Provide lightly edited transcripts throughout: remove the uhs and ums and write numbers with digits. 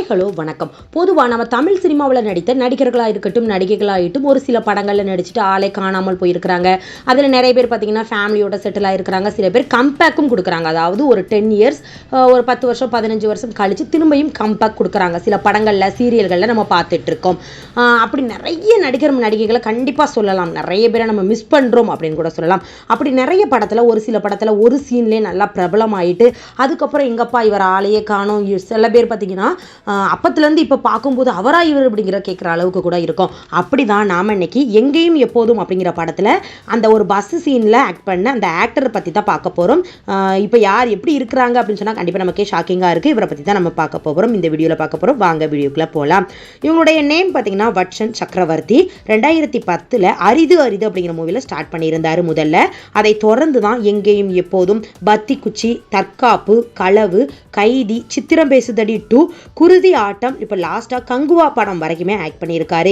Hello வணக்கம். பொதுவாக நம்ம தமிழ் சினிமாவில் நடித்த நடிகர்களாக இருக்கட்டும் நடிகைகளாகட்டும் ஒரு சில படங்களில் நடிச்சுட்டு ஆளே காணாமல் போயிருக்கிறாங்க. அதில் நிறைய பேர் பார்த்தீங்கன்னா ஃபேமிலியோட செட்டில் ஆகிருக்கிறாங்க. சில பேர் கம்பேக்கும் கொடுக்குறாங்க. அதாவது ஒரு 10 இயர்ஸ் ஒரு 10 வருஷம் 15 வருஷம் கழித்து திரும்பியும் கம்பேக் கொடுக்குறாங்க. சில படங்களில் சீரியல்களில் நம்ம பார்த்துட்ருக்கோம். அப்படி நிறைய நடிகைகளை கண்டிப்பாக சொல்லலாம். நிறைய பேரை நம்ம மிஸ் பண்ணுறோம் அப்படின்னு கூட சொல்லலாம். அப்படி நிறைய படத்தில் ஒரு சில படத்தில் ஒரு சீன்லேயே நல்லா பிரபலமாயிட்டு அதுக்கப்புறம் எங்கப்பா இவர் ஆளையே காணோம். சில பேர் பார்த்தீங்கன்னா அப்பத்துலேருந்து இப்போ பார்க்கும்போது அவரா இவர் அப்படிங்கிற கேட்குற அளவுக்கு கூட இருக்கும். அப்படி தான் நாம் இன்னைக்கு எங்கேயும் எப்போதும் அப்படிங்கிற படத்தில் அந்த ஒரு பஸ் சீனில் ஆக்ட் பண்ண அந்த ஆக்டரை பற்றி தான் பார்க்க போகிறோம். இப்போ யார் எப்படி இருக்கிறாங்க அப்படின்னு சொன்னால் கண்டிப்பாக நமக்கே ஷாக்கிங்காக இருக்குது. இவரை பற்றி தான் நம்ம பார்க்க போகிறோம். இந்த வீடியோவில் பார்க்க போகிறோம். வாங்க வீடியோக்குள்ளே போகலாம். இவங்களுடைய நேம் பார்த்தீங்கன்னா வட்சன் சக்கரவர்த்தி. 2010 அரிது அப்படிங்கிற மூவியில் ஸ்டார்ட் பண்ணியிருந்தார் முதல்ல. அதை தொடர்ந்து தான் எங்கேயும் எப்போதும், பத்தி குச்சி, தற்காப்பு, களவு, கைதி, சித்திரம் பேசுதடி 2, குருதி ஆட்டம், இப்போ லாஸ்ட்டாக கங்குவா படம் வரைக்குமே ஆக்ட் பண்ணியிருக்காரு.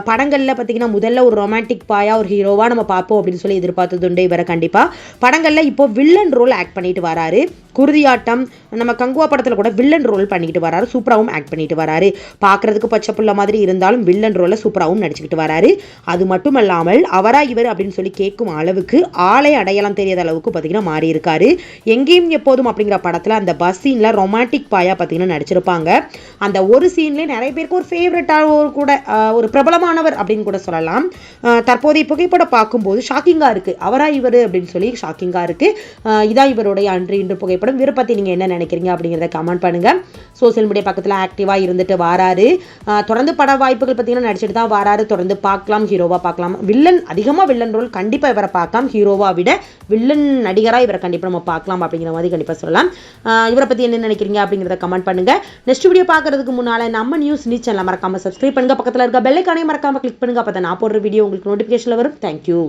படங்களில் பார்த்தீங்கன்னா முதல்ல ஒரு ரொமான்டிக் பாயா ஒரு ஹீரோவாக நம்ம பார்ப்போம் அப்படின்னு சொல்லி எதிர்பார்த்ததுண்டு இவரை. கண்டிப்பாக படங்களில் இப்போ வில்லன் ரோல் ஆக்ட் பண்ணிட்டு வராரு. குருதி ஆட்டம், நம்ம கங்குவா படத்தில் கூட வில்லன் ரோல் பண்ணிக்கிட்டு வராரு. சூப்பராகவும் ஆக்ட் பண்ணிட்டு வராரு. பார்க்கறதுக்கு பச்சை புள்ள மாதிரி இருந்தாலும் வில்லன் ரோலை சூப்பராகவும் நடிச்சுக்கிட்டு வராரு. அது மட்டும் இல்லாமல் அவரா இவர் அப்படின்னு சொல்லி கேட்கும் அளவுக்கு ஆளை அடையாளம் தெரியாத அளவுக்கு பார்த்தீங்கன்னா மாறி இருக்காரு. எங்கேயும் எப்போதும் அப்படிங்கிற படத்தில் அந்த பஸ் சீனில் ரொமான்டிக் பாயா பார்த்தீங்கன்னா நடிச்சிருப்பாங்க. அந்த ஒரு சீன்லேயே நிறைய பேருக்கு ஒரு ஃபேவரட்டாக கூட ஒரு பிரபலமானவர் அப்படின்னு கூட சொல்லலாம். தற்போதைய புகைப்படம் பார்க்கும்போது ஷாக்கிங்காக இருக்குது. அவரா இவர் அப்படின்னு சொல்லி ஷாக்கிங்காக இருக்குது. இதான் இவருடைய அன்று இன்று புகைப்படம். இவரை பற்றி நீங்கள் என்ன நினைக்கிறீங்க அப்படிங்கிறத கமெண்ட் பண்ணுங்கள். சோசியல் மீடியா பக்கத்தில் ஆக்டிவாக இருந்துட்டு வராரு. தொடர்ந்து பட வாய்ப்புகள் பார்த்தீங்கன்னா நடிச்சுட்டு தான் வராரு. தொடர்ந்து பார்க்கலாம். ஹீரோவாக பார்க்கலாம். அதிகமாக வில்லன் ரோல் கண்டிப்பாக இவரை பார்க்கலாம். ஹீரோவாக விட வில்லன் நடிகராக இவரை கண்டிப்பாக நம்ம பார்க்கலாம் அப்படிங்கிற மாதிரி கண்டிப்பாக சொல்லலாம். இவரை பற்றி என்ன நினைக்கிறீங்க அப்படிங்கிறத கமெண்ட் பண்ணுங்கள். நெக்ஸ்ட் வீடியோ பார்க்கறதுக்கு முன்னால் நம்ம நியூஸ் சேனலை மறக்காமல் சப்ஸ்கிரைப் பண்ணுங்கள். பக்கத்தில் இருக்க பெல் ஐகானையும் மறக்காமல் கிளிக் பண்ணுங்கள். அப்போ தான் நான் போடுற வீடியோ உங்களுக்கு நோட்டிஃபிகேஷனில் வரும். தேங்க்யூ.